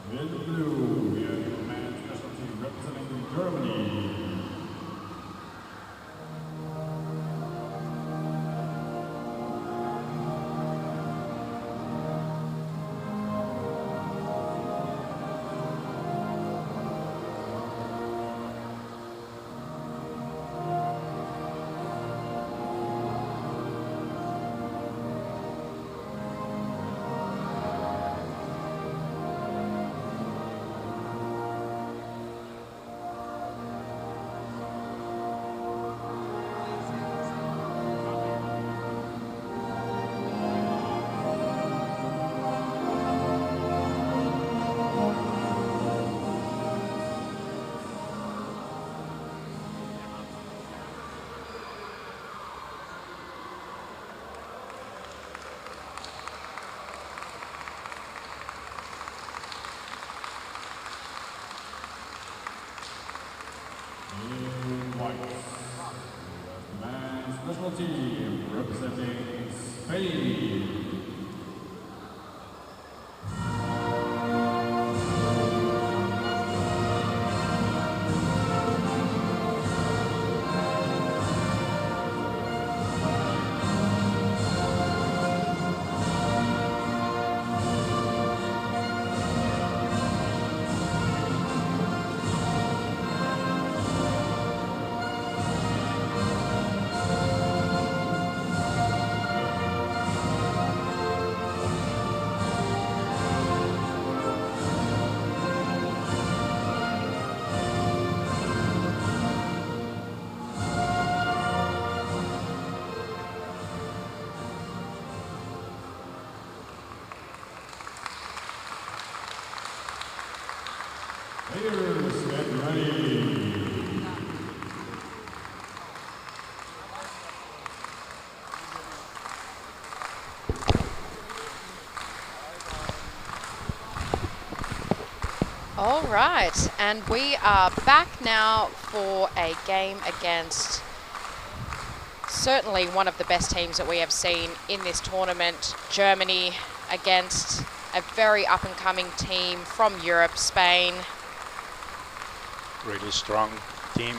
In the blue, we have your men's national team representing Germany. In white, the men's national team representing Spain. Players get ready. All right, and we are back now for a game against certainly one of the best teams that we have seen in this tournament, Germany, against a very up-and-coming team from Europe, Spain. Really strong team.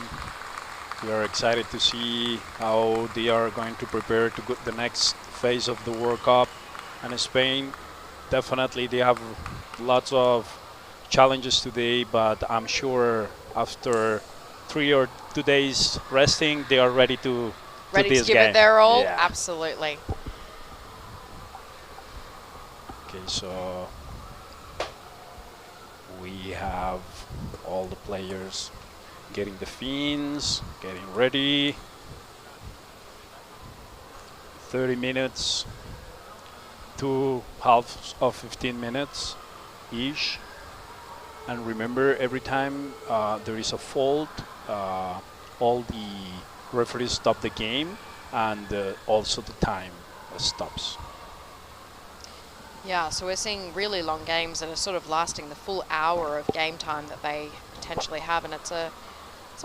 We are excited to see how they are going to prepare to go the next phase of the World Cup. And Spain, definitely they have lots of challenges today, but I'm sure after 3 or 2 days resting, they are ready to Ready to this give game. it their all? Yeah. Absolutely. Okay, so we have all the players getting the fins, getting ready. 30 minutes, 2 halves of 15 minutes each. And remember, every time there is a fault, all the referees stop the game, and also the time stops. Yeah, so we're seeing really long games that are sort of lasting the full hour of game time that they potentially have, and it's a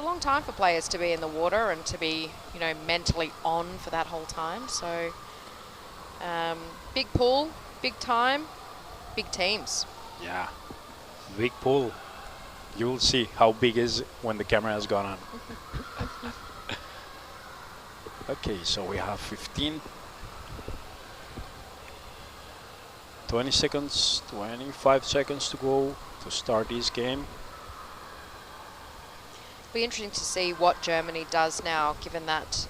long time for players to be in the water and to be, you know, mentally on for that whole time. So big pool, big time, big teams. Yeah, big pool. You will see how big is it when the camera has gone on. Okay, so we have 15, 20 seconds, 25 seconds to go to start this game. Be interesting to see what Germany does now, given that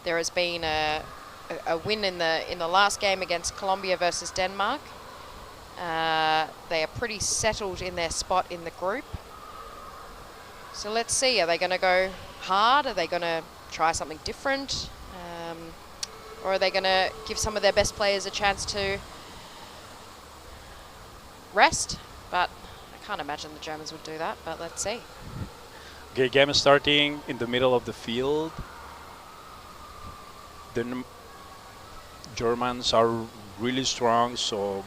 there has been a win in the last game against Colombia versus Denmark. They are pretty settled in their spot in the group. So let's see, are they going to go hard? Are they going to try something different? Or are they going to give some of their best players a chance to rest? But I can't imagine the Germans would do that, but let's see. Okay, game is starting in the middle of the field. The Germans are really strong, so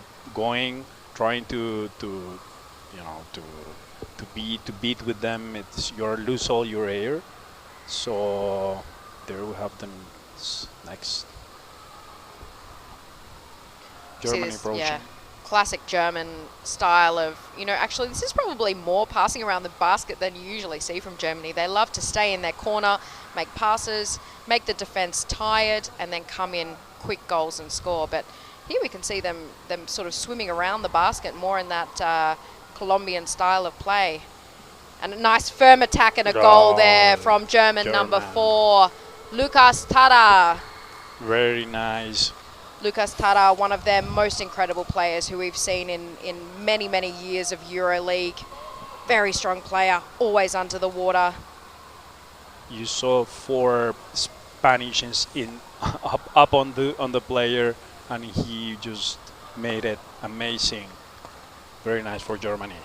trying to you know to beat with them. It's you lose all your air. So there we have the next Germany approaching. Yeah, classic German style of, you know, actually this is probably more passing around the basket than you usually see from Germany. They love to stay in their corner, make passes, make the defense tired, and then come in quick goals and score. But here we can see them sort of swimming around the basket more in that Colombian style of play. And a nice firm attack and a goal there from German number 4, Lucas Tada. Very nice. Lucas Tada, one of their most incredible players who we've seen in many, many years of EuroLeague. Very strong player, always under the water. You saw 4 Spanish up on the player, and he just made it amazing. Very nice for Germany.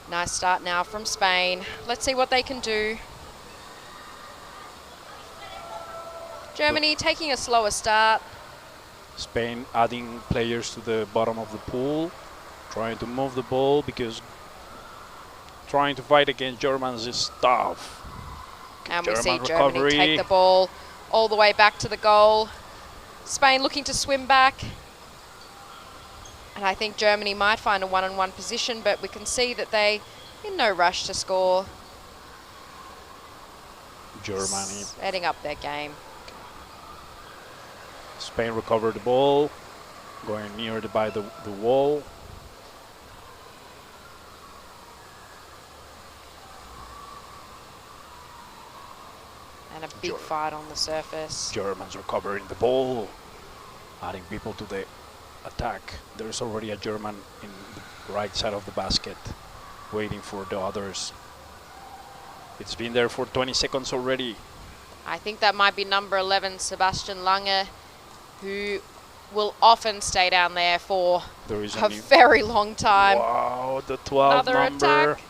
Nice start now from Spain. Let's see what they can do. Germany taking a slower start. Spain adding players to the bottom of the pool, trying to move the ball because trying to fight against Germans is tough. And German we see recovery. Germany take the ball all the way back to the goal. Spain looking to swim back. And I think Germany might find a one-on-one position, but we can see that they in no rush to score. Germany. Setting up their game. Spain recovered the ball, going near by the wall. And a big fight on the surface. Germans recovering the ball, adding people to the attack. There's already a German in the right side of the basket, waiting for the others. It's been there for 20 seconds already. I think that might be number 11, Sebastian Lange, who will often stay down there for a very long time. Wow, the 12 Another number. attack.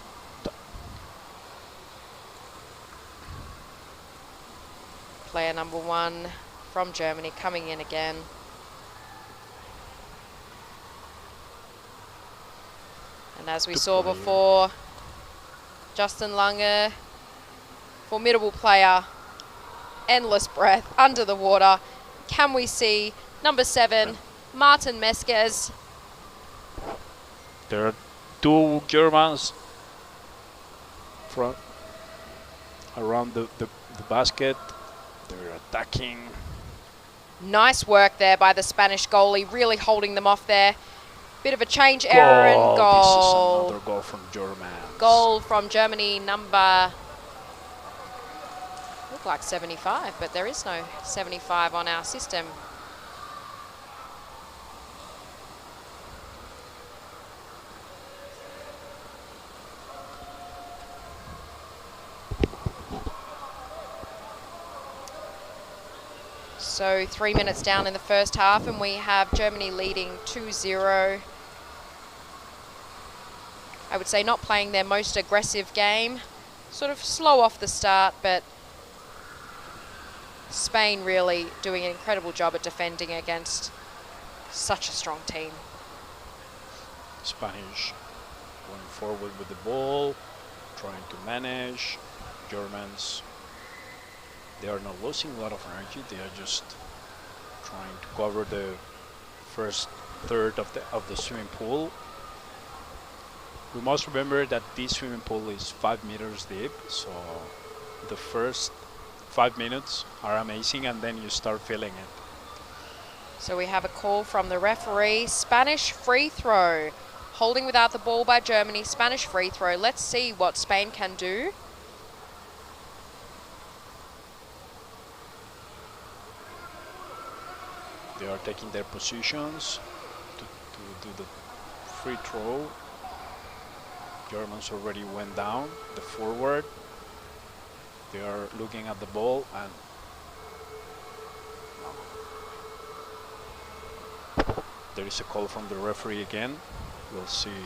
Player number 1 from Germany coming in again. And as we saw before, Justin Lange, formidable player, endless breath, under the water. Can we see number 7, Martin Meskes? There are 2 Germans around the basket. They're attacking. Nice work there by the Spanish goalie, really holding them off there. Bit of a change error and goal. This is another goal from Germany. Goal from Germany, number, look like 75, but there is no 75 on our system. So 3 minutes down in the first half, and we have Germany leading 2-0. I would say not playing their most aggressive game. Sort of slow off the start, but Spain really doing an incredible job at defending against such a strong team. Spanish going forward with the ball, trying to manage. Germans, they are not losing a lot of energy. They are just trying to cover the first third of the swimming pool. We must remember that this swimming pool is 5 meters deep, so the first 5 minutes are amazing, and then you start feeling it. So we have a call from the referee. Spanish free throw. Holding without the ball by Germany. Spanish free throw. Let's see what Spain can do. They are taking their positions to do the free throw. Germans already went down the forward. They are looking at the ball, and there is a call from the referee again. We'll see.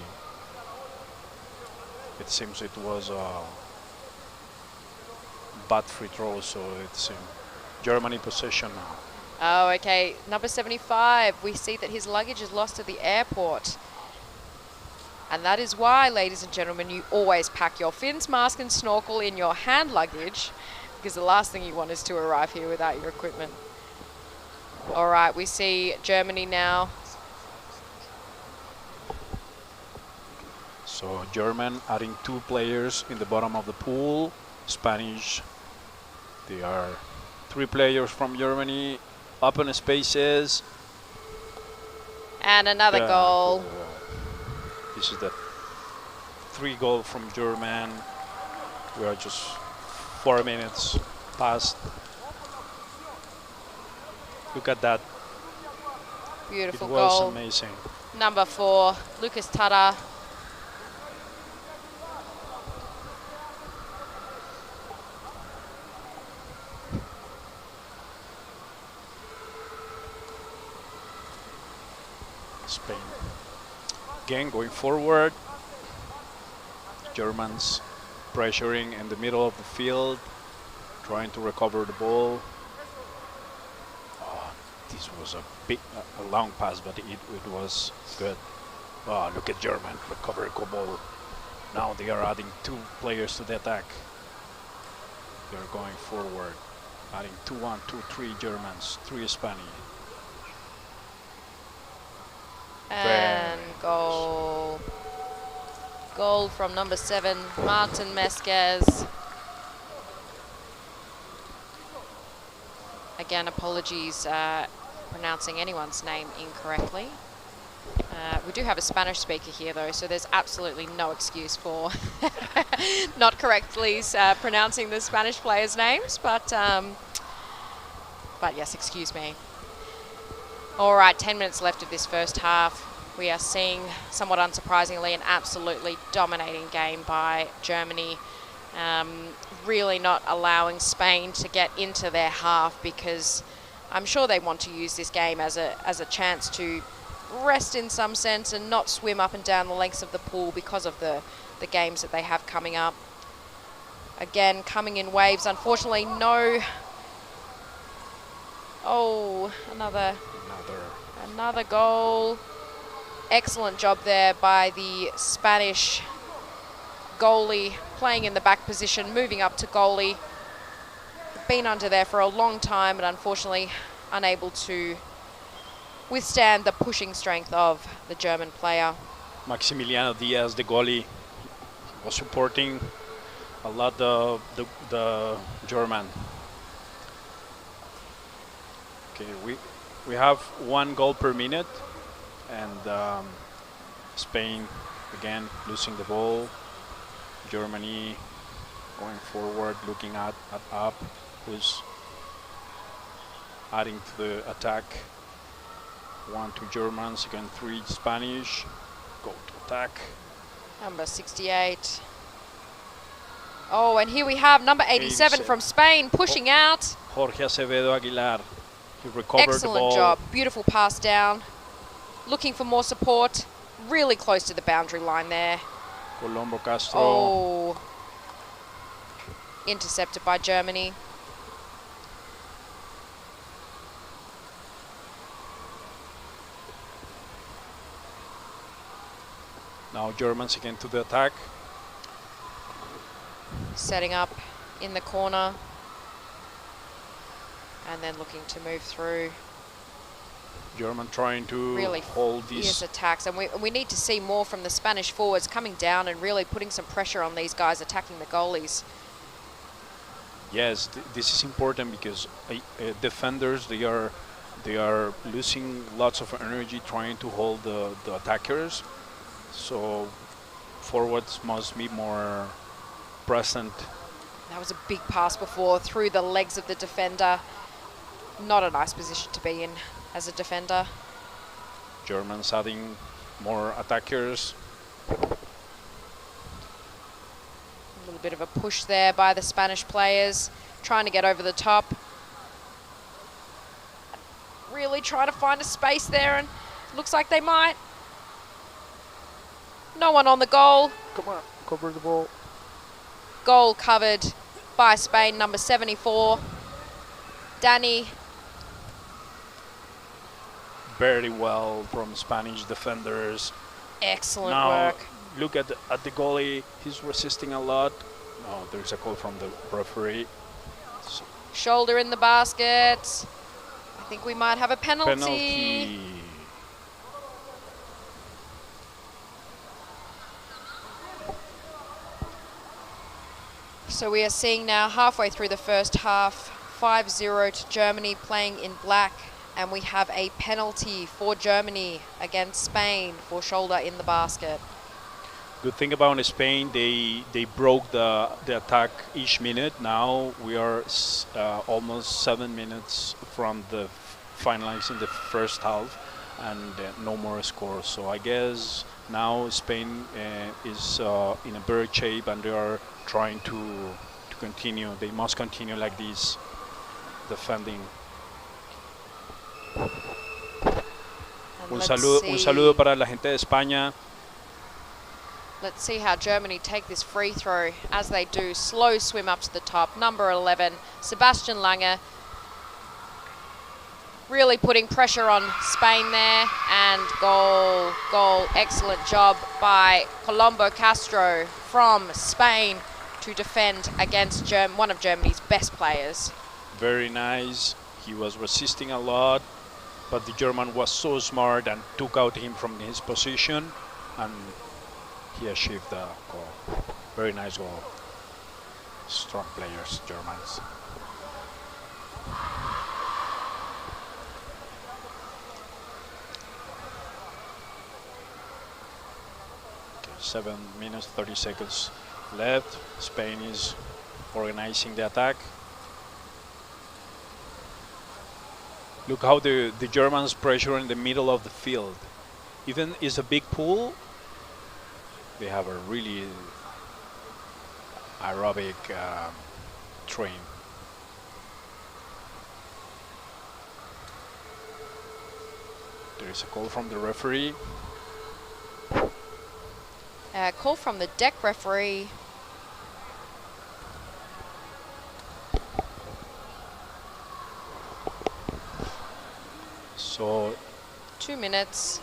It seems it was a bad free throw, so it's in Germany possession now. Oh, okay. Number 75, we see that his luggage is lost at the airport. And that is why, ladies and gentlemen, you always pack your fins, mask and snorkel in your hand luggage, because the last thing you want is to arrive here without your equipment. All right, we see Germany now So German adding 2 players in the bottom of the pool. Spanish, they are 3 players from Germany. Open spaces. And another goal. This is the 3 goal from German. We are just 4 minutes past. Look at that. Beautiful It was goal. amazing. Number 4, Lucas Tata. Spain. Again, going forward. Germans pressuring in the middle of the field, trying to recover the ball. Oh, this was a long pass, but it was good. Oh, look at German recover the ball. Now they are adding 2 players to the attack. They're going forward, adding 2, 1, 2, 3 Germans, 3 Spanish. And goal. Goal from number 7, Martin Mesquez. Again, apologies pronouncing anyone's name incorrectly. We do have a Spanish speaker here though, so there's absolutely no excuse for not correctly pronouncing the Spanish players' names, but yes, excuse me. All right, 10 minutes left of this first half. We are seeing, somewhat unsurprisingly, an absolutely dominating game by Germany. Really not allowing Spain to get into their half, because I'm sure they want to use this game as a chance to rest in some sense and not swim up and down the lengths of the pool because of the games that they have coming up. Again, coming in waves. Unfortunately, no. Oh, another goal. Excellent job there by the Spanish goalie, playing in the back position, moving up to goalie. Been under there for a long time, but unfortunately unable to withstand the pushing strength of the German player. Maximiliano Diaz, the goalie, was supporting a lot the German. Okay, we have 1 goal per minute, and Spain again losing the ball. Germany going forward, looking at up, who's adding to the attack. 1, 2 Germans, again 3 Spanish. Go to attack. Number 68. Oh, and here we have number 87 from Spain pushing out. Jorge Acevedo Aguilar. He recovered the ball. Excellent job. Beautiful pass down. Looking for more support. Really close to the boundary line there. Colombo Castro. Oh. Intercepted by Germany. Now Germans again to the attack. Setting up in the corner. And then looking to move through. German trying to really hold these attacks, and we need to see more from the Spanish forwards coming down and really putting some pressure on these guys attacking the goalies. Yes, this is important because defenders, they are losing lots of energy trying to hold the attackers. So forwards must be more present. That was a big pass before through the legs of the defender. Not a nice position to be in as a defender. Germans adding more attackers. A little bit of a push there by the Spanish players, trying to get over the top. Really trying to find a space there, and looks like they might. No one on the goal. Come on, cover the ball. Goal covered by Spain, number 74. Danny. Very well from Spanish defenders. Excellent now, work. Look at the goalie. He's resisting a lot. Oh, there's a call from the referee. So shoulder in the basket. I think we might have a penalty. So we are seeing now halfway through the first half, 5-0 to Germany playing in black, and we have a penalty for Germany against Spain for shoulder in the basket. Good thing about Spain, they broke the attack each minute. Now we are almost 7 minutes from the finalizing the first half, and no more scores. So I guess now Spain is in a better shape, and they are trying to continue. They must continue like this, defending. Un saludo para la gente de España. Let's see how Germany take this free throw as they do. Slow swim up to the top. Number 11, Sebastian Lange. Really putting pressure on Spain there. And goal, goal. Excellent job by Colombo Castro from Spain to defend against one of Germany's best players. Very nice. He was resisting a lot, but the German was so smart and took out him from his position, and he achieved the goal. Very nice goal. Strong players, Germans. Okay, 7 minutes, 30 seconds left. Spain is organizing the attack. Look how the Germans pressure in the middle of the field. Even it's a big pool, they have a really aerobic train. There is a call from the referee. Call from the deck referee. So 2 minutes.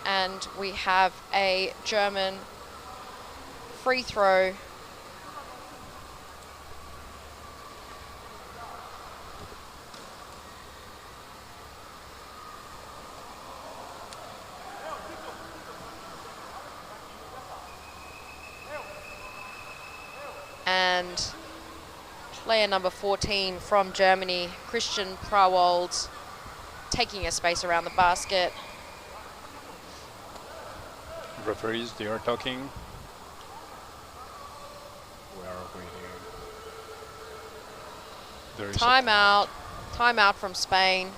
And we have a German free throw. And player number 14 from Germany, Christian Prawald, taking a space around the basket. referees, they are talking. We are waiting. There is Timeout. Timeout from Spain.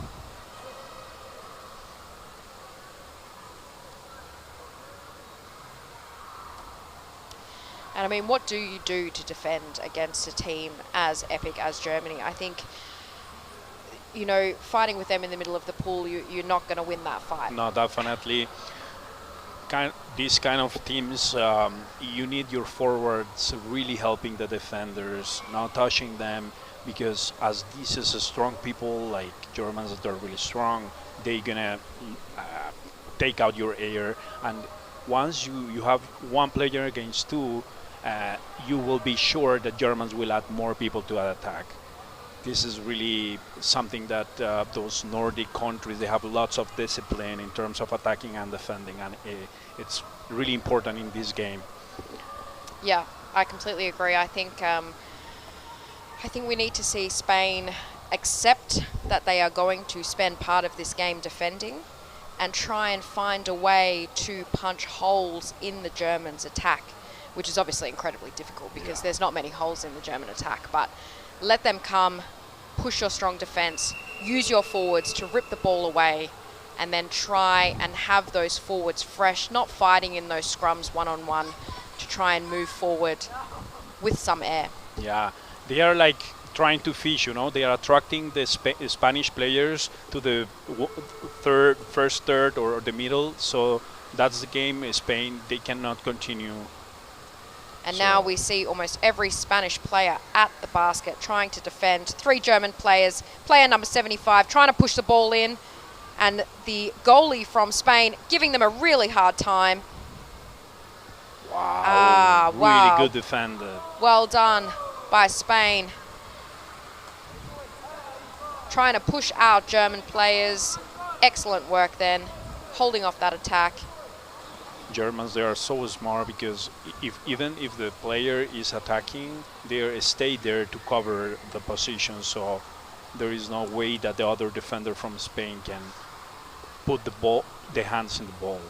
And I mean, what do you do to defend against a team as epic as Germany? I think, you know, fighting with them in the middle of the pool, you're not going to win that fight. No, definitely. These kind of teams, you need your forwards really helping the defenders, not touching them, because as this is a strong people like Germans that are really strong, they're gonna take out your air. And once you have one player against two, you will be sure that Germans will add more people to an attack. This is really something that those Nordic countries, they have lots of discipline in terms of attacking and defending, and it's really important in this game. Yeah, I completely agree. I think we need to see Spain accept that they are going to spend part of this game defending and try and find a way to punch holes in the Germans' attack, which is obviously incredibly difficult because there's not many holes in the German attack. But let them come, push your strong defense, use your forwards to rip the ball away, and then try and have those forwards fresh, not fighting in those scrums one-on-one, to try and move forward with some air. Yeah, they are like trying to fish, you know. They are attracting the Spanish players to the first third or the middle. So that's the game. Spain, they cannot continue. And now we see almost every Spanish player at the basket trying to defend. 3 German players. Player number 75 trying to push the ball in. And the goalie from Spain giving them a really hard time. Wow. Wow. Really good defender. Well done by Spain. Trying to push out German players. Excellent work then. Holding off that attack. Germans, they are so smart because even if the player is attacking, they stay there to cover the position. So there is no way that the other defender from Spain can put the hands in the ball.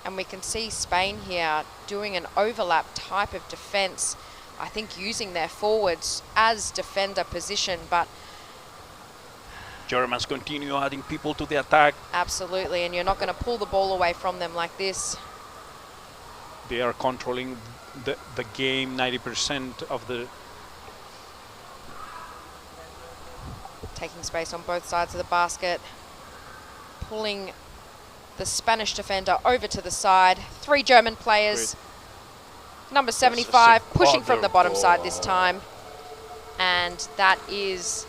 And we can see Spain here doing an overlap type of defense. I think using their forwards as defender position, but Germans continue adding people to the attack. absolutely, and you're not going to pull the ball away from them like this. They are controlling the game 90% of the... Taking space on both sides of the basket, pulling the Spanish defender over to the side. 3 German players. Great. Number 75 pushing from the bottom ball. side this time. And that is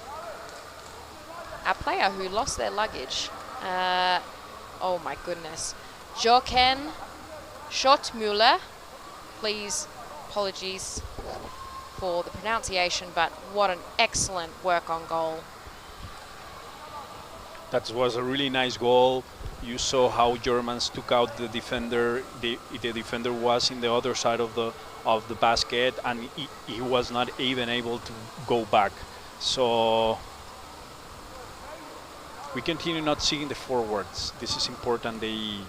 a player who lost their luggage. Oh my goodness. Jochen Schottmüller. Please, apologies for the pronunciation, but what an excellent work on goal. That was a really nice goal. You saw how Germans took out the defender. The defender was in the other side of the basket, and he was not even able to go back. So we continue not seeing the forwards. This is important. They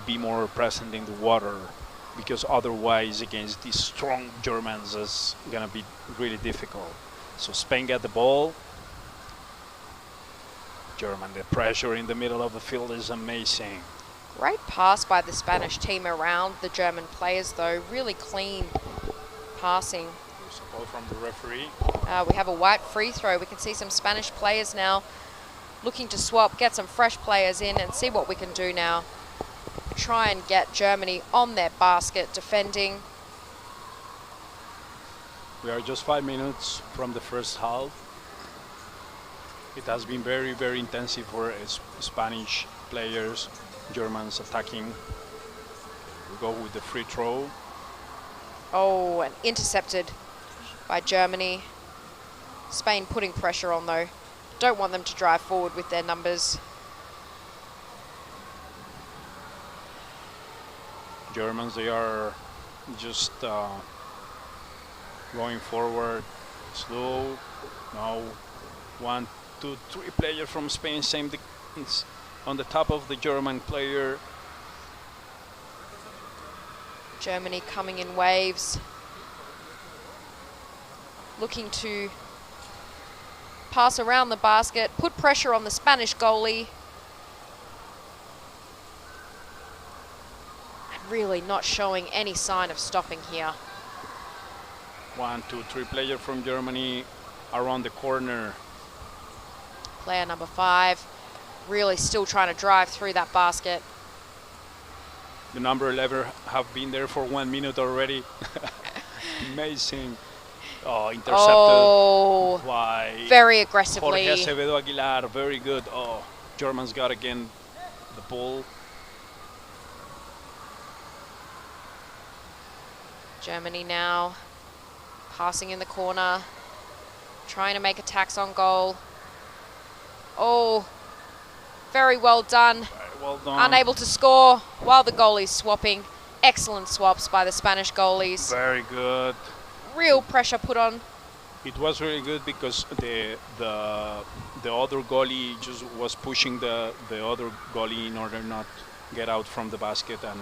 be more present in the water, because otherwise against these strong Germans is gonna be really difficult. So Spain got the ball. German, the pressure in the middle of the field is amazing. Great pass by the Spanish team around the German players though, really clean passing. There's a call from the referee. We have a white free throw. We can see some Spanish players now looking to swap, get some fresh players in and see what we can do now. Try and get Germany on their basket defending. We are just 5 minutes from the first half. It has been very, very intensive for Spanish players. Germans attacking. We go with the free throw. Oh, and intercepted by Germany. Spain putting pressure on though. Don't want them to drive forward with their numbers. Germans, they are just going forward slow. Now 1, 2, 3 players from Spain, same on the top of the German player. Germany coming in waves. Looking to pass around the basket, put pressure on the Spanish goalie. And really not showing any sign of stopping here. 1, 2, 3 players from Germany around the corner. Player number 5 really still trying to drive through that basket. The number 11 have been there for 1 minute already. Amazing. Oh, intercepted. Oh, Why? very aggressively. Jorge Acevedo Aguilar, very good. Oh, Germans got again the ball. Germany now passing in the corner, trying to make attacks on goal. Oh, very well done. Very well done. Unable to score while the goalie's swapping. Excellent swaps by the Spanish goalies. Very good. Real pressure put on. It was really good because the other goalie just was pushing the other goalie in order not get out from the basket, and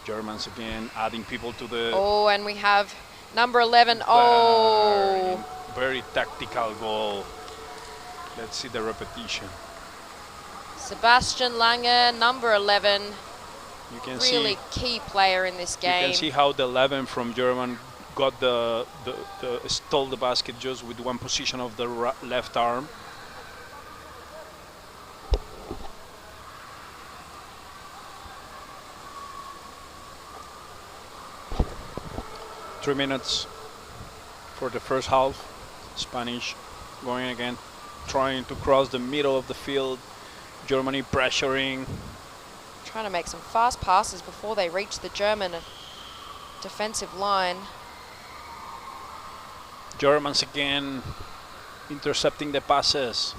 Germans again adding people to the... Oh, and we have number 11. Oh. Very tactical goal. Let's see the repetition. Sebastian Lange, number 11. You can really key player in this game. You can see how the 11 from German got stole the basket just with one position of the left arm. Three minutes for the first half. Spanish going again, trying to cross the middle of the field. Germany pressuring. Trying to make some fast passes before they reach the German defensive line. Germans again intercepting the passes.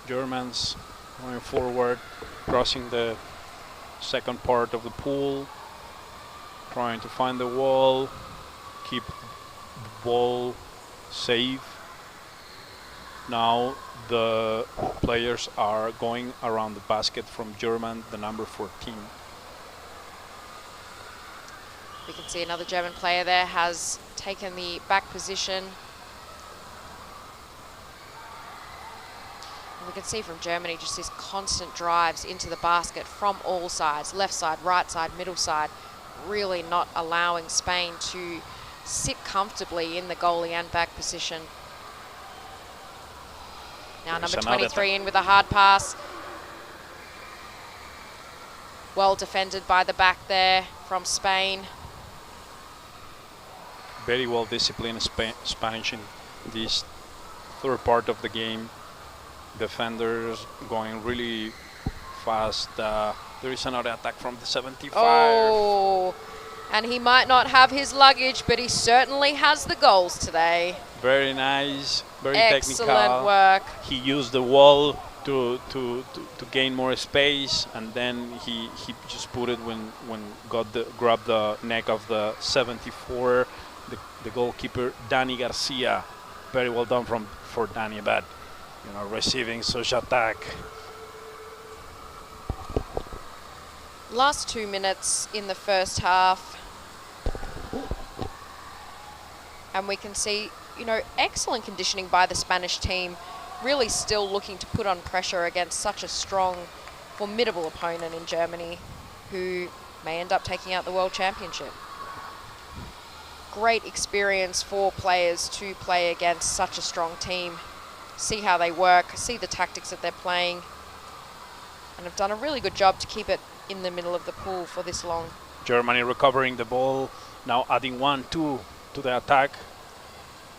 Germans going forward, crossing the second part of the pool, trying to find the wall, keep the ball safe. Now the players are going around the basket from German, the number 14. We can see another German player there has taken the back position. And we can see from Germany just these constant drives into the basket from all sides, left side, right side, middle side, really not allowing Spain to sit comfortably in the goalie and back position. Now number 23 in with a hard pass. Well defended by the back there from Spain. Very well disciplined Spanish in this third part of the game. Defenders going really fast. There is another attack from the 75. Oh, and he might not have his luggage, but he certainly has the goals today. Very nice, very Excellent technical. work. He used the wall to gain more space, and then he just put it when grabbed the neck of the 74, the goalkeeper Danny Garcia. Very well done for Danny, but receiving such attack. Last 2 minutes in the first half. And we can see, excellent conditioning by the Spanish team, really still looking to put on pressure against such a strong, formidable opponent in Germany, who may end up taking out the World Championship. Great experience for players to play against such a strong team, see how they work, see the tactics that they're playing, and have done a really good job to keep it in the middle of the pool for this long. Germany recovering the ball, now adding 1-2 to the attack,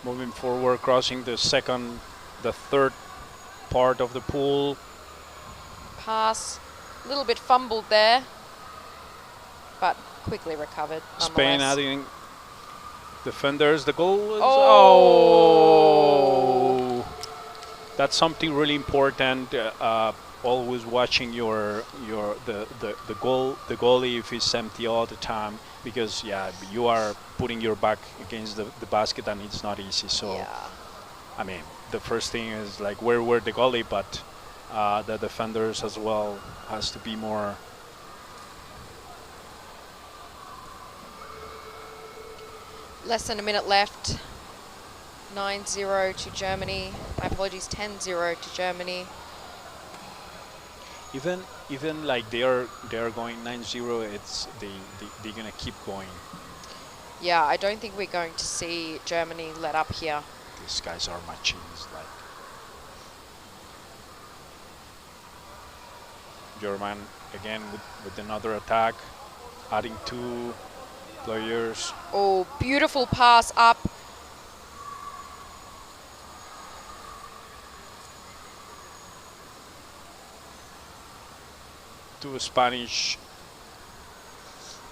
moving forward, crossing the third part of the pool. Pass, a little bit fumbled there, but quickly recovered. Spain adding defenders. The goal is that's something really important. Always watching the goalie if it's empty all the time, because you are putting your back against the basket and it's not easy. So I mean, the first thing is like where the goalie, but the defenders as well has to be more. Less than a minute left. 9-0 to Germany. My apologies, 10-0 to Germany. Even like they are going 9-0, they're gonna keep going. Yeah, I don't think we're going to see Germany let up here. These guys are machines. Like German again with another attack, adding 2 players. Oh, beautiful pass up. Two Spanish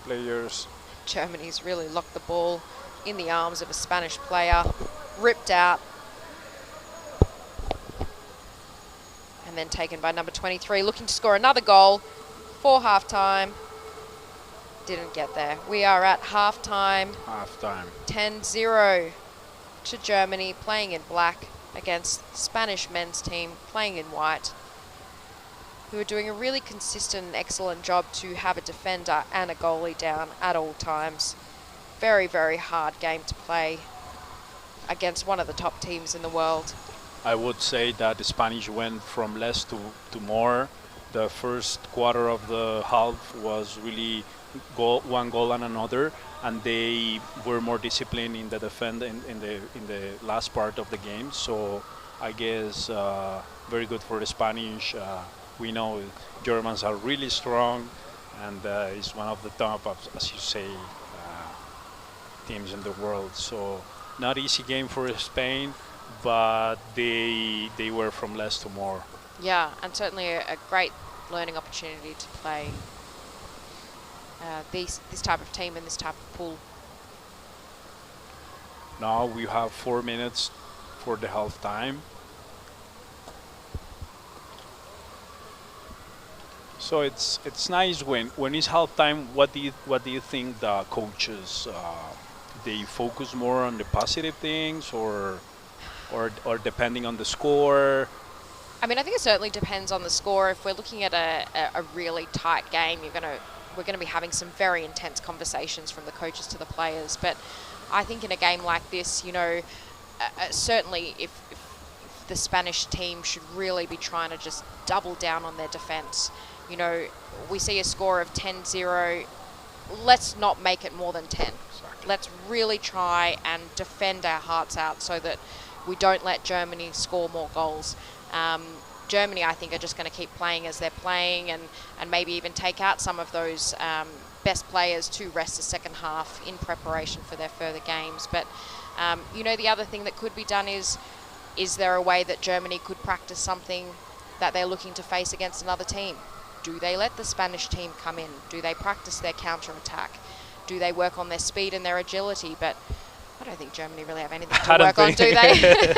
players. Germany's really locked the ball in the arms of a Spanish player, ripped out, and then taken by number 23, looking to score another goal for halftime. Didn't get there. We are at halftime. 10-0 to Germany, playing in black against Spanish men's team playing in white, who are doing a really consistent and excellent job to have a defender and a goalie down at all times. Very, very hard game to play against one of the top teams in the world. I would say that the Spanish went from less to more. The first quarter of the half was really one goal and another, and they were more disciplined in the defense in the last part of the game. So I guess very good for the Spanish. We know Germans are really strong, and it's one of the top, as you say, teams in the world. So not easy game for Spain, but they were from less to more. Yeah, and certainly a great learning opportunity to play this type of team in this type of pool. Now we have 4 minutes for the half time. So it's nice when it's halftime. What do you think the coaches they focus more on the positive things or depending on the score? I mean, I think it certainly depends on the score. If we're looking at a really tight game, we're gonna be having some very intense conversations from the coaches to the players. But I think in a game like this, certainly if the Spanish team should really be trying to just double down on their defense. We see a score of 10-0. Let's not make it more than 10. Exactly. Let's really try and defend our hearts out so that we don't let Germany score more goals. Germany, I think, are just going to keep playing as they're playing and maybe even take out some of those best players to rest the second half in preparation for their further games. But, the other thing that could be done is there a way that Germany could practice something that they're looking to face against another team? Do they let the Spanish team come in? Do they practice their counter-attack? Do they work on their speed and their agility? But I don't think Germany really have anything to work on, do they?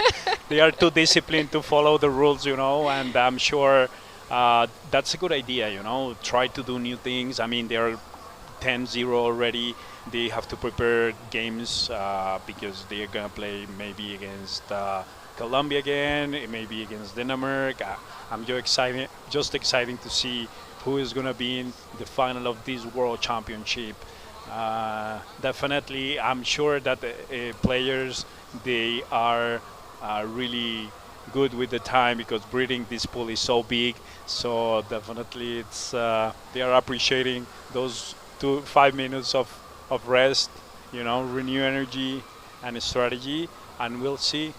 They are too disciplined to follow the rules, and I'm sure that's a good idea, Try to do new things. I mean, they're 10-0 already. They have to prepare games because they're going to play maybe against Colombia again, maybe against Denmark. I'm just excited to see who is going to be in the final of this World Championship. Definitely, I'm sure that the players, they are really good with the time because breathing this pool is so big. So definitely, it's they are appreciating those 5 minutes of rest. Renew energy and strategy, and we'll see.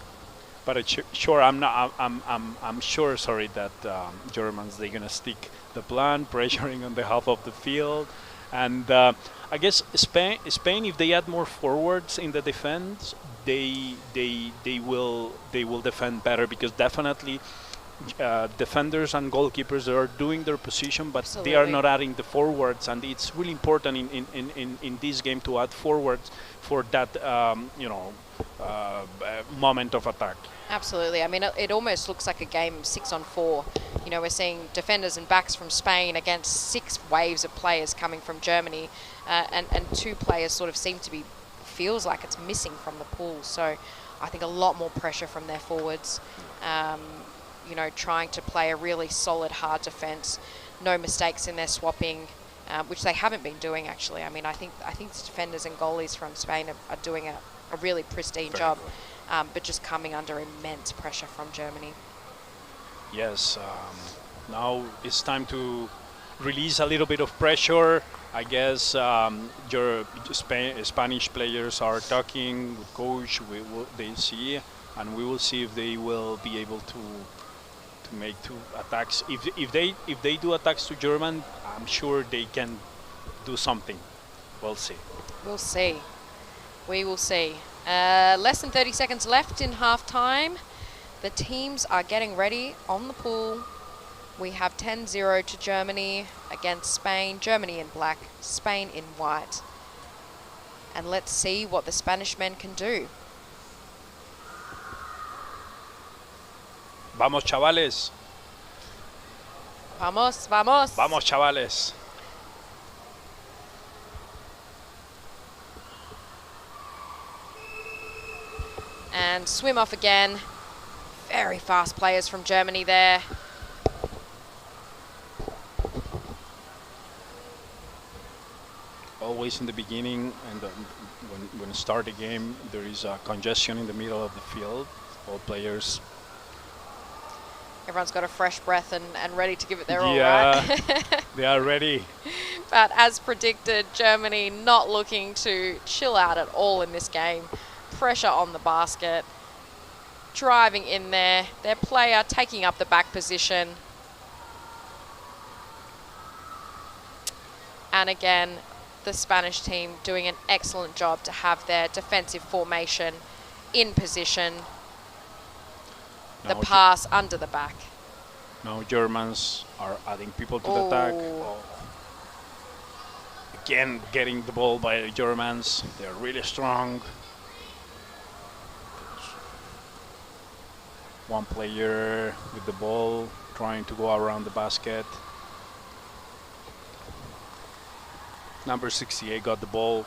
But sure, I'm sure. Sorry, that Germans they're gonna stick the plan, pressuring on the half of the field, and I guess Spain, if they add more forwards in the defense, they will defend better because definitely defenders and goalkeepers are doing their position, but Absolutely. they are not adding the forwards, and it's really important in this game to add forwards for that moment of attack. Absolutely. I mean, it almost looks like a game 6-on-4. We're seeing defenders and backs from Spain against 6 waves of players coming from Germany, and 2 players sort of feels like it's missing from the pool. So I think a lot more pressure from their forwards, trying to play a really solid, hard defense. No mistakes in their swapping, which they haven't been doing, actually. I mean, I think the defenders and goalies from Spain are doing a really pristine job. But just coming under immense pressure from Germany. Yes, now it's time to release a little bit of pressure. I guess your Spanish players are talking with coach. They see, and we will see if they will be able to make 2 attacks. If they do attacks to German, I'm sure they can do something. We'll see. We'll see. We will see. Less than 30 seconds left in half-time. The teams are getting ready on the pool. We have 10-0 to Germany against Spain. Germany in black, Spain in white. And let's see what the Spanish men can do. Vamos, chavales. Vamos, vamos. Vamos, chavales. And swim off again. Very fast players from Germany there. Always in the beginning and when you start the game, there is a congestion in the middle of the field. All players. Everyone's got a fresh breath and ready to give it their all, Yeah, right? they are ready. But as predicted, Germany not looking to chill out at all in this game. Pressure on the basket, driving in there, their player taking up the back position. And again, the Spanish team doing an excellent job to have their defensive formation in position. The pass under the back. Now Germans are adding people to the attack. Oh. Again, getting the ball by the Germans. They're really strong. One player with the ball trying to go around the basket. Number 68 got the ball.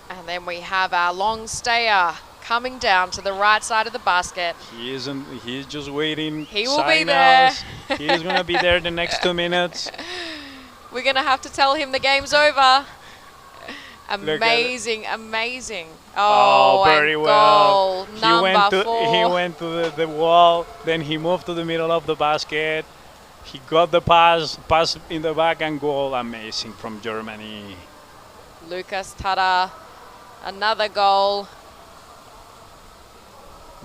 And then we have our long stayer coming down to the right side of the basket. He isn't. He's just waiting. He will be there. He is gonna be there the next 2 minutes. We're gonna have to tell him the game's over. Amazing, amazing. Oh, very and well. goal number 4. He went to the wall. Then he moved to the middle of the basket. He got the pass in the back and goal. Amazing from Germany. Lucas Tada, another goal.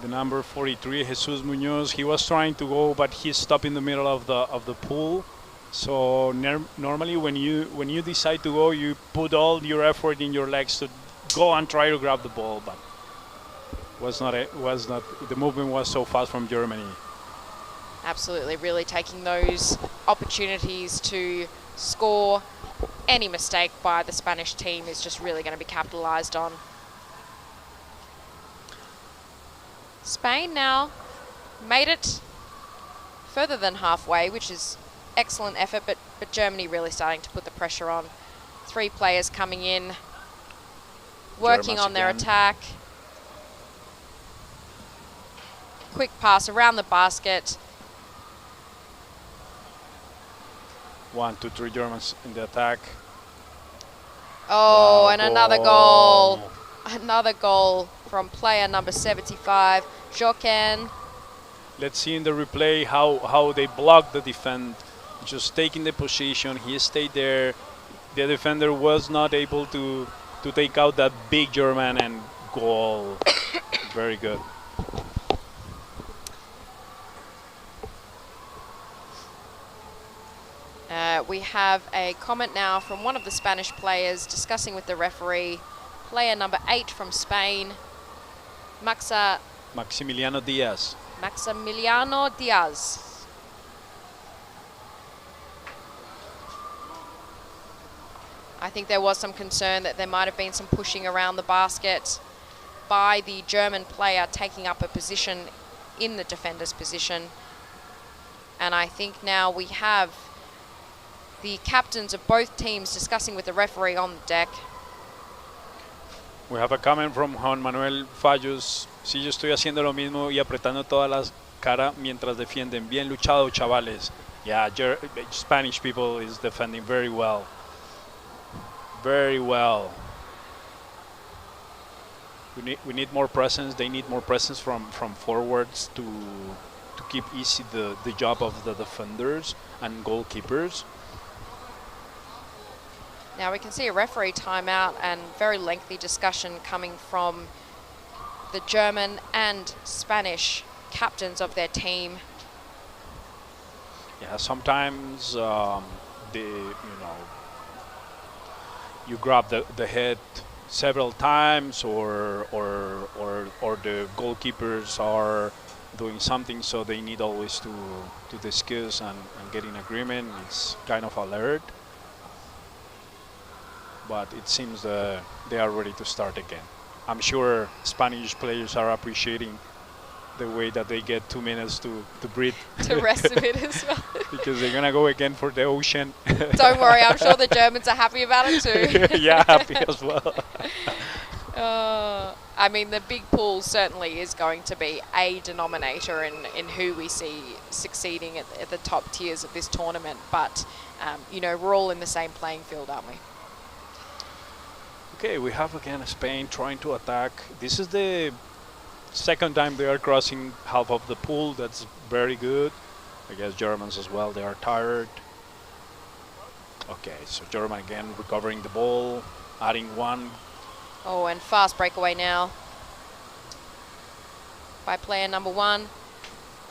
The number 43, Jesus Munoz. He was trying to go, but he stopped in the middle of the pool. So normally when you decide to go, you put all your effort in your legs to go and try to grab the ball, but was not. The movement was so fast from Germany. Absolutely, really taking those opportunities to score. Any mistake by the Spanish team is just really going to be capitalized on. Spain now made it further than halfway, which is excellent effort, but Germany really starting to put the pressure on. 3 players coming in, working Germans on their again. attack. Quick pass around the basket. 1, 2, 3 Germans in the attack. Oh, Wow, and another goal. Another goal from player number 75, Joken. Let's see in the replay how they blocked the defense, just taking the position. He stayed there. The defender was not able to take out that big German, and goal. Very good. We have a comment now from one of the Spanish players discussing with the referee. Player number 8 from Spain, Maximiliano Diaz. Maximiliano Diaz. I think there was some concern that there might have been some pushing around the basket by the German player taking up a position in the defender's position. And I think now we have the captains of both teams discussing with the referee on the deck. We have a comment from Juan Manuel Fallos. Sí, yo estoy haciendo lo mismo y apretando todas las caras mientras defienden. Bien luchado, chavales. Yeah, Spanish people is defending very well. Very well. We need more presence. They need more presence from forwards to keep easy the job of the defenders and goalkeepers. Now we can see a referee timeout and very lengthy discussion coming from the German and Spanish captains of their team. Yeah, sometimes you grab the head several times, or the goalkeepers are doing something, so they need always to discuss and get in agreement. It's kind of alert, but it seems they are ready to start again. I'm sure Spanish players are appreciating the way that they get 2 minutes to breathe. To rest a bit as well. Because they're gonna go again for the ocean. Don't worry, I'm sure the Germans are happy about it too. Yeah, happy as well. I mean, the big pool certainly is going to be a denominator in who we see succeeding at the top tiers of this tournament. But, you know, we're all in the same playing field, aren't we? Okay, we have again Spain trying to attack. This is the second time they are crossing half of the pool. That's very good. I guess Germans as well, they are tired. Okay, so German again recovering the ball, adding one. Oh, and fast breakaway now by player number 1,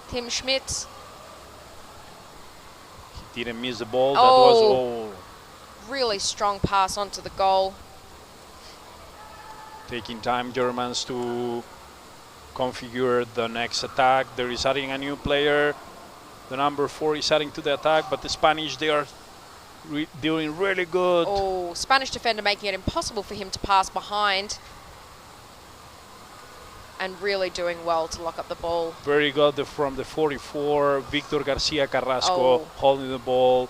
Tim Schmidt. He didn't miss the ball. Oh. That was Really strong pass onto the goal. taking time, Germans, to configure the next attack. There is adding a new player. The number 4 is adding to the attack, but the Spanish, they are doing really good. Oh, Spanish defender making it impossible for him to pass behind. And really doing well to lock up the ball. Very good from the 44, Victor Garcia Carrasco, Oh. holding the ball.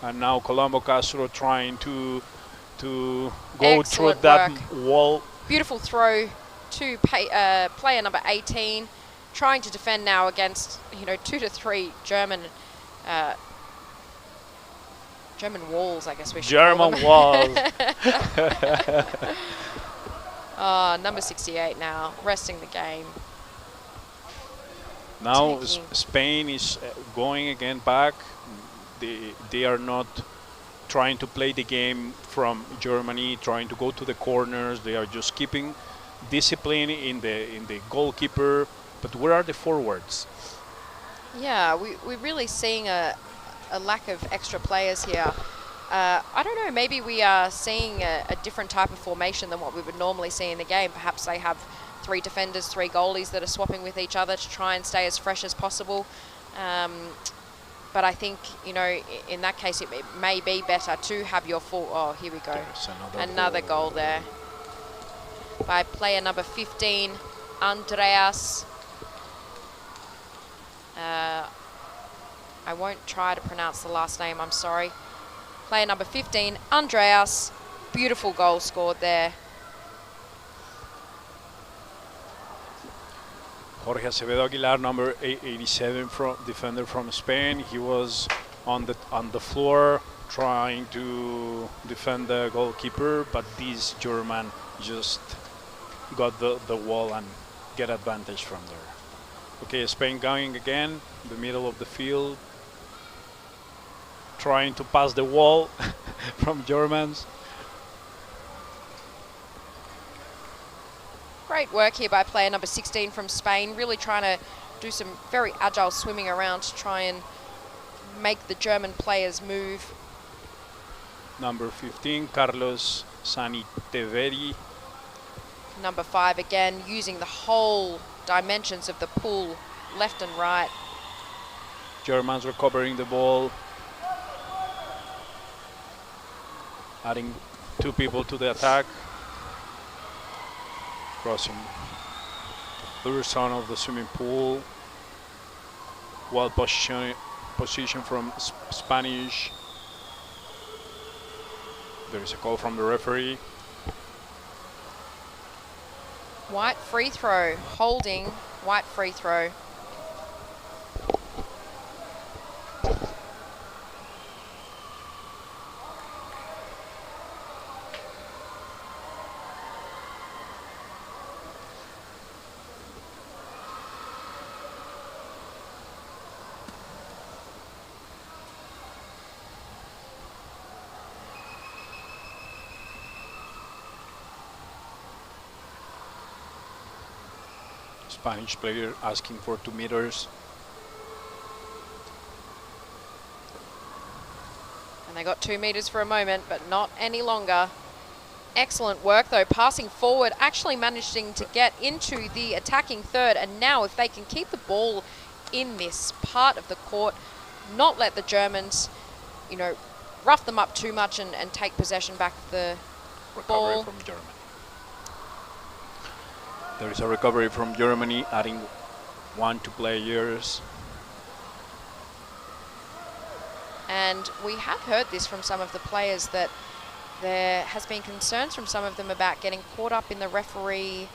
And now Colombo Castro trying to go through Excellent that work. wall. Beautiful throw to player number 18, trying to defend now against 2 to 3 German walls, I guess we should call German them. walls. Number 68 now, resting the game. Now Taking- Spain is going again back. They are not trying to play the game from Germany, trying to go to the corners. They are just keeping discipline in the goalkeeper. But where are the forwards? Yeah, we're really seeing a lack of extra players here. I don't know, maybe we are seeing a different type of formation than what we would normally see in the game. Perhaps they have 3 defenders, 3 goalies that are swapping with each other to try and stay as fresh as possible. But I think, in that case, it may be better to have your full... Oh, here we go. There's Another goal there by player number 15, Andreas. I won't try to pronounce the last name, I'm sorry. Player number 15, Andreas. Beautiful goal scored there. Jorge Acevedo Aguilar, number 87, defender from Spain. He was on the floor trying to defend the goalkeeper, but this German just got the wall and get advantage from there. Okay, Spain going again, the middle of the field, trying to pass the wall from Germans. Great work here by player number 16 from Spain, really trying to do some very agile swimming around to try and make the German players move. Number 15, Carlos Saniteveri. Number 5 again, using the whole dimensions of the pool, left and right. Germans recovering the ball, adding 2 people to the attack. Crossing the other side of the swimming pool. Well position from Spanish. There is a call from the referee. White free throw, holding, white free throw. Spanish player asking for 2 meters. And they got 2 meters for a moment, but not any longer. Excellent work though, passing forward, actually managing to get into the attacking third. And now if they can keep the ball in this part of the court, not let the Germans, rough them up too much and take possession back of the ball. Recovery from Germany. There is a recovery from Germany, adding 1 to players. And we have heard this from some of the players that there has been concerns from some of them about getting caught up in the referee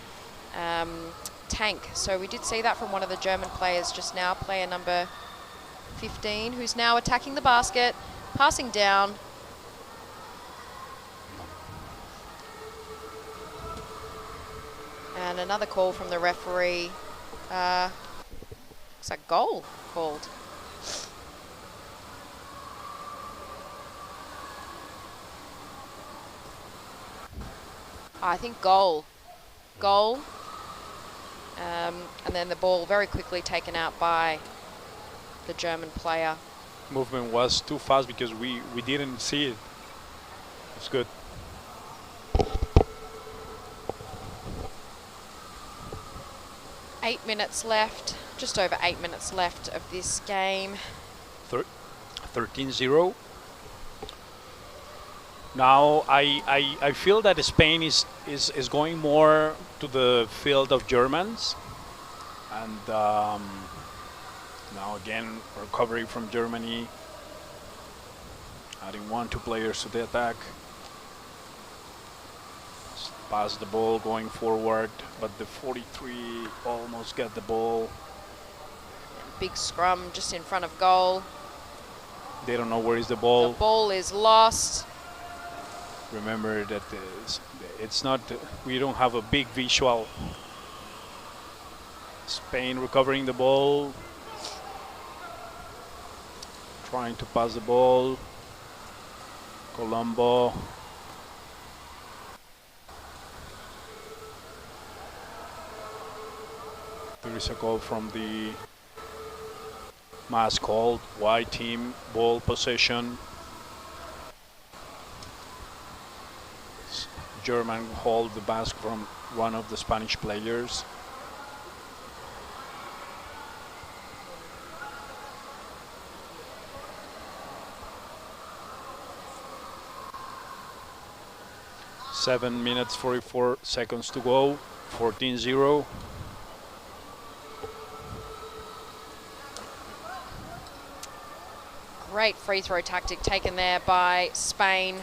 tank. So we did see that from one of the German players just now, player number 15, who's now attacking the basket, passing down. And another call from the referee. Looks like goal called. I think goal. Goal. And then the ball very quickly taken out by the German player. Movement was too fast because we didn't see it. It's good. Eight minutes left, just over 8 minutes left of this game. 13-0. Now I feel that Spain is going more to the field of Germans, and now again recovery from Germany. Adding 2 players to the attack. Pass the ball going forward, but the 43 almost got the ball. Big scrum just in front of goal. They don't know where is the ball. The ball is lost. Remember that it's not, we don't have a big visual. Spain recovering the ball. Trying to pass the ball. Colombo. There is a call from the mass called white team, ball possession. German hold the basket from one of the Spanish players. Seven minutes, 44 seconds to go, 14-0. Great free throw tactic taken there by Spain,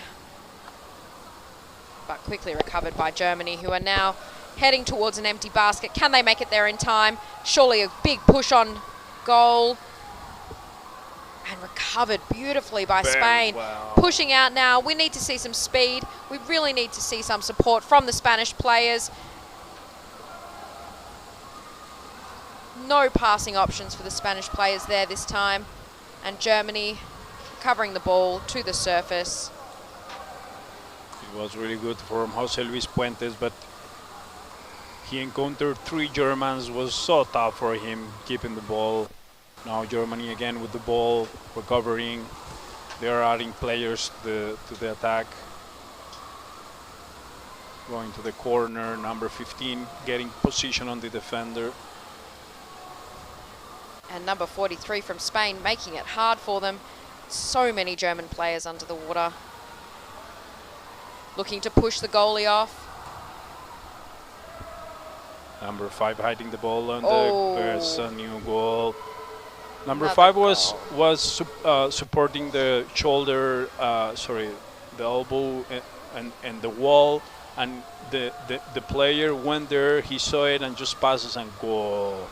but quickly recovered by Germany, who are now heading towards an empty basket. Can they make it there in time? Surely a big push on goal. And recovered beautifully by Spain. Well. Pushing out now. We need to see some speed. We really need to see some support from the Spanish players. No passing options for the Spanish players there this time. And Germany covering the ball to the surface. It was really good from Jose Luis Puentes, but he encountered 3 Germans. Was so tough for him keeping the ball. Now Germany again with the ball, recovering. They are adding players to the attack. Going to the corner, number 15 getting position on the defender. And number 43 from Spain making it hard for them. So many German players under the water. Looking to push the goalie off. Number 5 hiding the ball on there's a new goal. Number Another 5 goal. was supporting the shoulder, the elbow and the wall, and the player went there, he saw it and just passes and goal.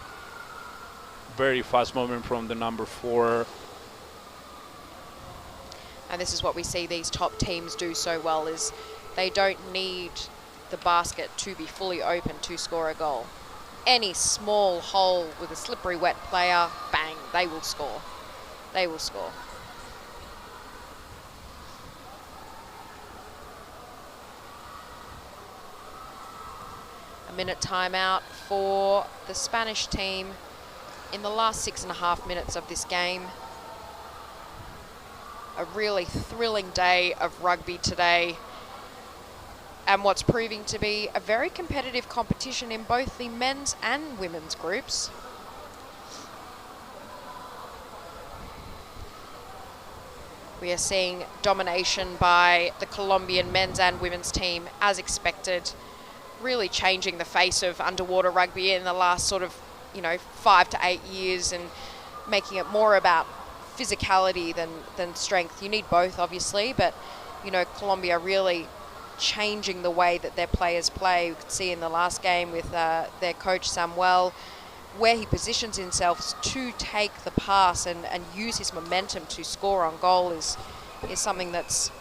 Very fast moment from the number 4. And this is what we see these top teams do so well, is they don't need the basket to be fully open to score a goal. Any small hole with a slippery wet player, bang, they will score. They will score. A minute timeout for the Spanish team in the last 6.5 minutes of this game. A really thrilling day of rugby today, and what's proving to be a very competitive competition in both the men's and women's groups. We are seeing domination by the Colombian men's and women's team, as expected, really changing the face of underwater rugby in the last sort of 5 to 8 years, and making it more about physicality than strength. You need both, obviously, but Colombia really changing the way that their players play. We could see in the last game with their coach Samuel, where he positions himself to take the pass and use his momentum to score on goal is something that's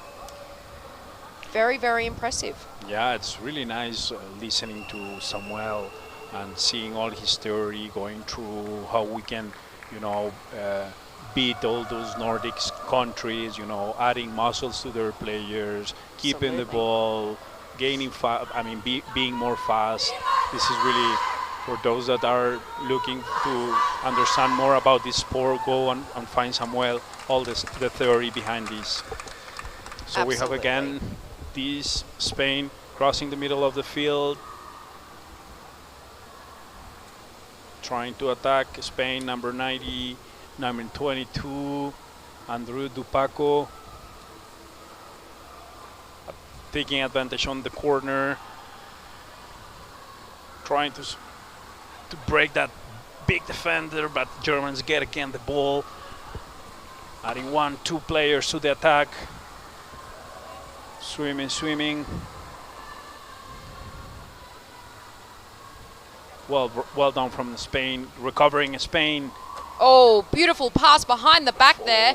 very, very impressive. Yeah, it's really nice listening to Samuel and seeing all his theory, going through how we can, beat all those Nordic countries, adding muscles to their players, keeping the ball, gaining, being more fast. This is really, for those that are looking to understand more about this sport, go and find Samuel, all the theory behind this. So Absolutely. We have again this Spain crossing the middle of the field, trying to attack Spain, number 90, number 22, Andrew Dupaco, taking advantage on the corner, trying to break that big defender, but Germans get again the ball. Adding 1-2 players to the attack. Swimming. Well done from Spain. Recovering Spain. Oh, beautiful pass behind the back there.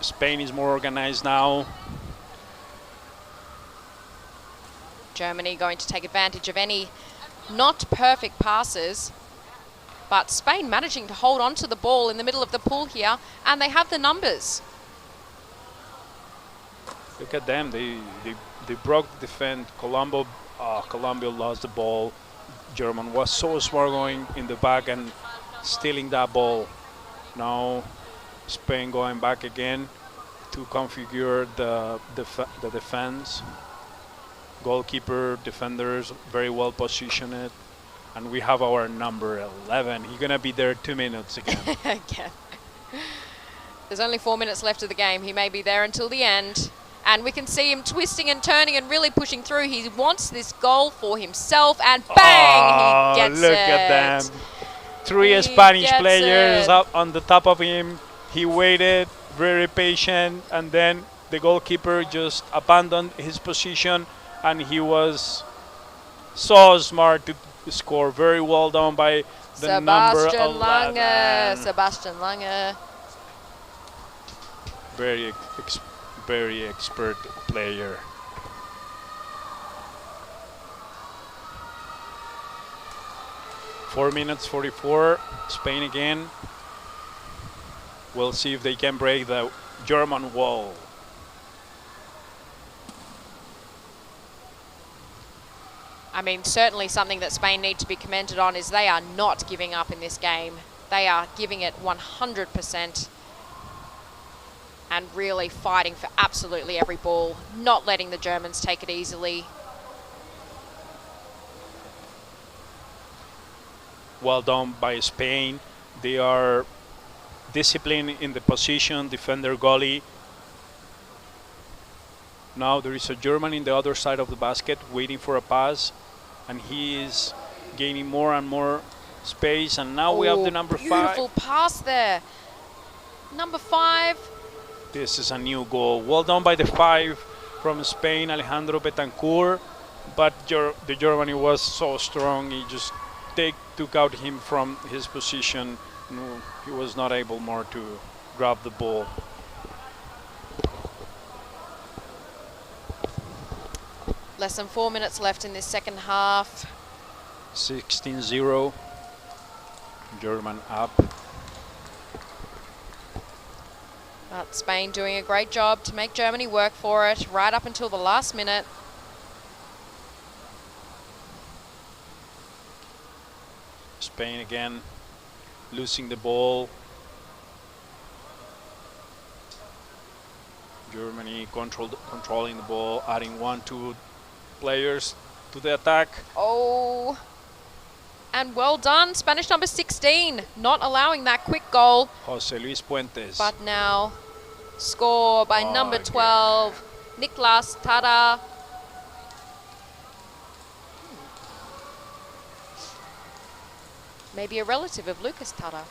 Spain is more organized now. Germany going to take advantage of any not perfect passes. But Spain managing to hold on to the ball in the middle of the pool here, and they have the numbers. Look at them. They broke the defense. Colombia lost the ball. German was so smart going in the back and stealing that ball. Now Spain going back again to configure the defense. Goalkeeper, defenders very well positioned. And we have our number 11. He's going to be there 2 minutes again. Again. There's only 4 minutes left of the game. He may be there until the end. And we can see him twisting and turning and really pushing through. He wants this goal for himself. And bang! He gets it. Look at them. 3 Spanish players up on the top of him. He waited, very patient. And then the goalkeeper just abandoned his position. And he was so smart to score. Very well done by the number 11. Sebastian Lange. Very expert player. Four minutes 44. Spain again. We'll see if they can break the German wall. I mean, certainly something that Spain need to be commended on is they are not giving up in this game. They are giving it 100% and really fighting for absolutely every ball, not letting the Germans take it easily. Well done by Spain. They are disciplined in the position, defender goalie. Now there is a German in the other side of the basket waiting for a pass, and he is gaining more and more space, and now we have the number 5. Beautiful pass there. Number 5. This is a new goal. Well done by the 5 from Spain, Alejandro Betancourt, but the Germany was so strong, he just took out him from his position. No, he was not able more to grab the ball. Less than 4 minutes left in this second half. 16-0. German up. But Spain doing a great job to make Germany work for it right up until the last minute. Spain again losing the ball. Germany controlling the ball, adding 1-2 players to the attack. Oh, and well done, Spanish number 16, not allowing that quick goal. José Luis Puentes. But now, score by number 12, Niklas Tada. Maybe a relative of Lucas Tada,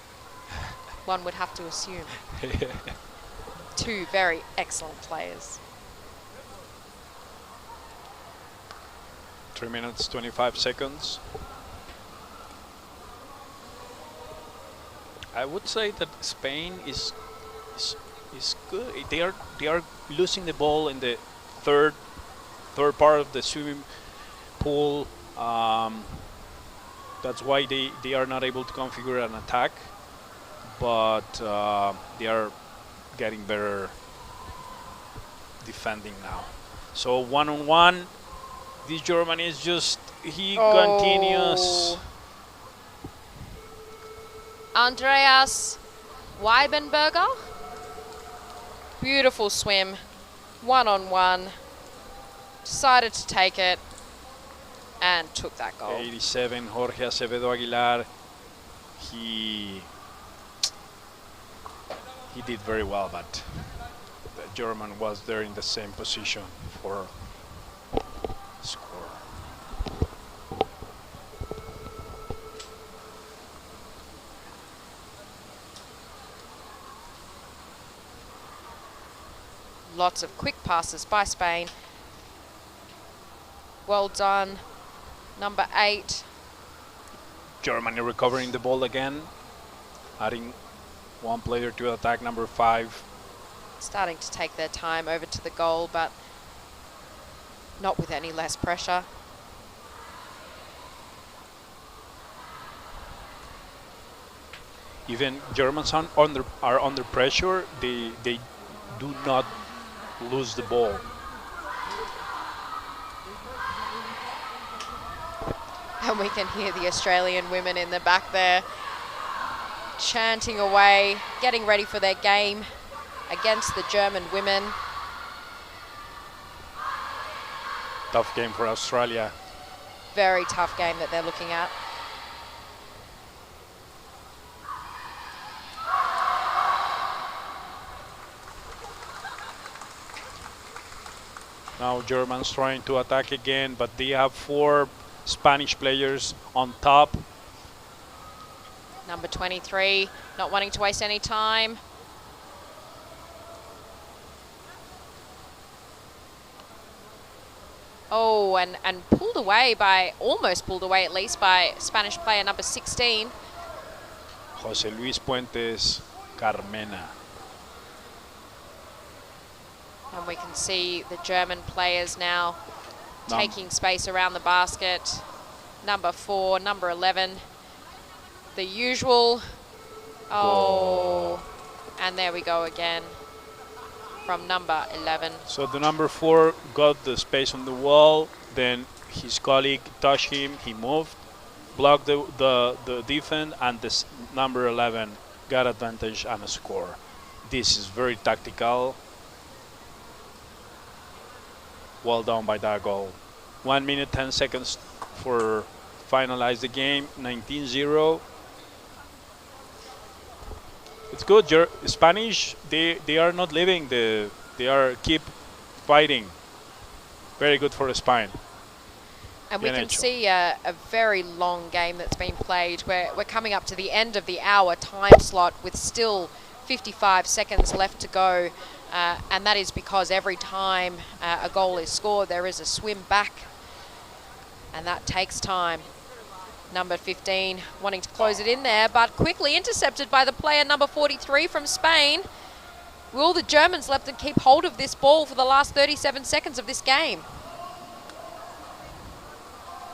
one would have to assume. 2 very excellent players. 3 minutes, 25 seconds. I would say that Spain is good. They are losing the ball in the third part of the swimming pool. That's why they are not able to configure an attack, but they are getting better defending now. So 1-on-1. This German is just, he continues. Andreas Weibenberger. Beautiful swim. 1-on-1. Decided to take it and took that goal. 87, Jorge Acevedo Aguilar. He did very well, but the German was there in the same position for score. Lots of quick passes by Spain. Well done, number 8. Germany recovering the ball again, adding one player to attack, number 5. Starting to take their time over to the goal, but not with any less pressure. Even Germans are under pressure. They do not lose the ball. And we can hear the Australian women in the back there chanting away, getting ready for their game against the German women. Tough game for Australia. Very tough game that they're looking at. Now Germans trying to attack again, but they have 4 Spanish players on top. Number 23, not wanting to waste any time. Oh, and pulled away by, almost pulled away at least by Spanish player number 16. José Luis Puentes Carmena. And we can see the German players now taking space around the basket. Number 4, number 11. The usual. Oh, and there we go again from number 11. So the number 4 got the space on the wall, then his colleague touched him, he moved, blocked the defense, and this number 11 got advantage and a score. This is very tactical. Well done by that goal. 1 minute 10 seconds for finalize the game. 19-0. It's good. Spanish, they are not leaving. They are keep fighting. Very good for Spain. And we can see a very long game that's been played. We're coming up to the end of the hour time slot with still 55 seconds left to go. And that is because every time a goal is scored, there is a swim back. And that takes time. Number 15 wanting to close it in there, but quickly intercepted by the player number 43 from Spain. Will the Germans let them keep hold of this ball for the last 37 seconds of this game?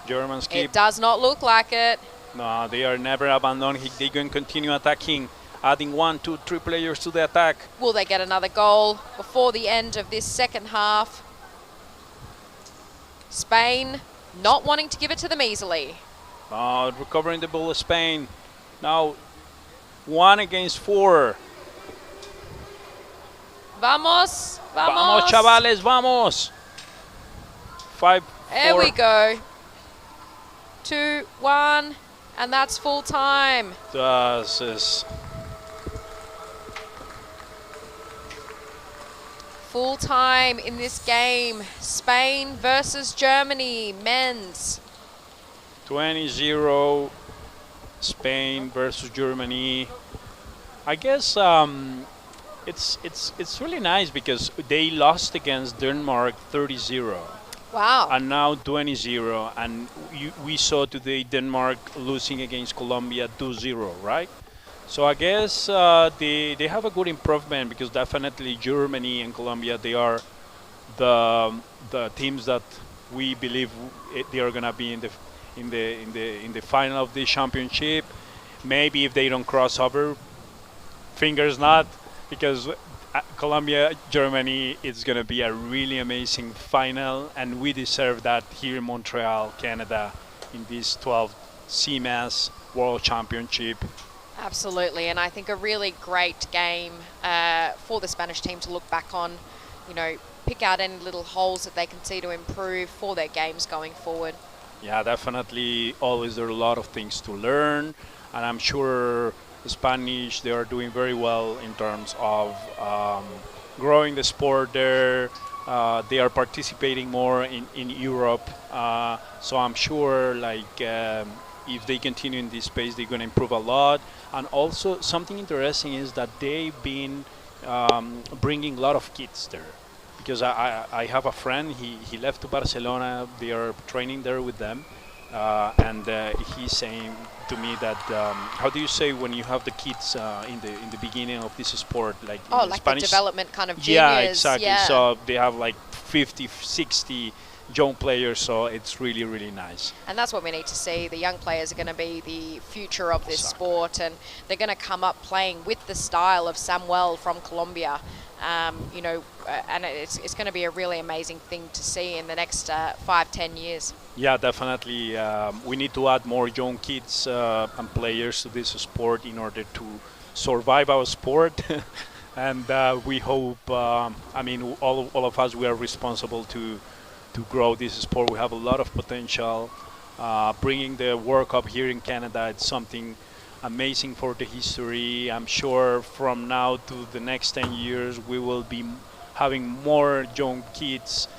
Germans keep. It does not look like it. No, they are never abandoned. They're going to continue attacking, adding 1, 2, 3 players to the attack. Will they get another goal before the end of this second half? Spain not wanting to give it to them easily. Recovering the ball, Spain. Now 1 against 4. Vamos, vamos. Vamos, chavales, vamos. 5, 4. There we go. 2, 1, and that's full time. Das ist Full time in this game. Spain versus Germany, men's. 20-0. Spain versus Germany. I guess it's really nice because they lost against Denmark 30-0. Wow. And now 20-0, and we saw today Denmark losing against Colombia 2-0, right? So I guess they have a good improvement because definitely Germany and Colombia, they are the teams that we believe they are gonna be in the final of the championship. Maybe if they don't cross over, fingers not, because Colombia, Germany, it's going to be a really amazing final, and we deserve that here in Montreal, Canada, in this 12th CMAS World Championship. Absolutely, and I think a really great game for the Spanish team to look back on, you know, pick out any little holes that they can see to improve for their games going forward. Yeah, definitely. Always there are a lot of things to learn, and I'm sure the Spanish, they are doing very well in terms of growing the sport there. They are participating more in Europe, so I'm sure if they continue in this space, they're going to improve a lot. And also something interesting is that they've been bringing a lot of kids there. because I have a friend. He left to Barcelona. They are training there with them, and he's saying to me that how do you say when you have the kids in the beginning of this sport, like Oh, in like Spanish? the development kind of Yeah, juniors. exactly. Yeah. So they have like 50, 60 young players. So it's really, really nice. And that's what we need to see. The young players are going to be the future of this Exactly. sport, and they're going to come up playing with the style of Samuel from Colombia. You know, and it's going to be a really amazing thing to see in the next 5-10 years. Yeah, definitely. We need to add more young kids and players to this sport in order to survive our sport. And we hope, I mean, all of us, we are responsible to grow this sport. We have a lot of potential. Bringing the World Cup here in Canada, it's something amazing for the history. I'm sure from now to the next 10 years, we will be having more young kids.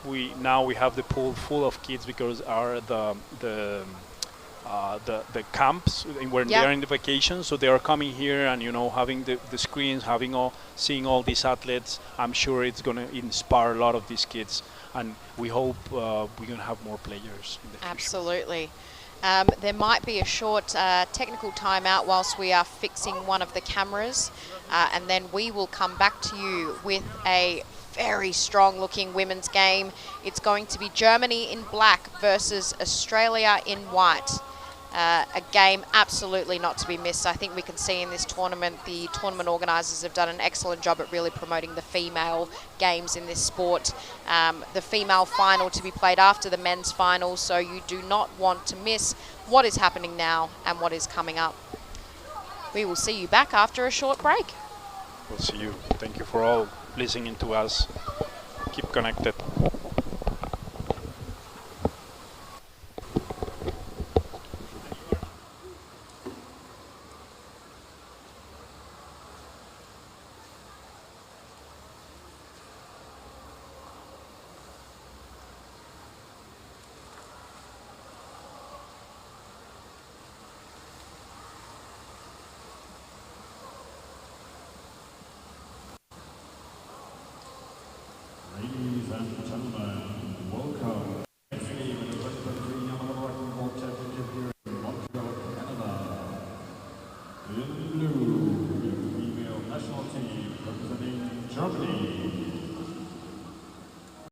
We have the pool full of kids because are the camps when they Yeah. are in the vacation, so they are coming here and having the screens, seeing all these athletes. I'm sure it's going to inspire a lot of these kids, and we hope we're going to have more players in the future. Absolutely. There might be a short technical timeout whilst we are fixing one of the cameras, and then we will come back to you with a very strong looking women's game. It's going to be Germany in black versus Australia in white. A game absolutely not to be missed. I think we can see in this tournament, the tournament organisers have done an excellent job at really promoting the female games in this sport. The female final to be played after the men's final, so you do not want to miss what is happening now and what is coming up. We will see you back after a short break. We'll see you. Thank you for all listening to us. Keep connected.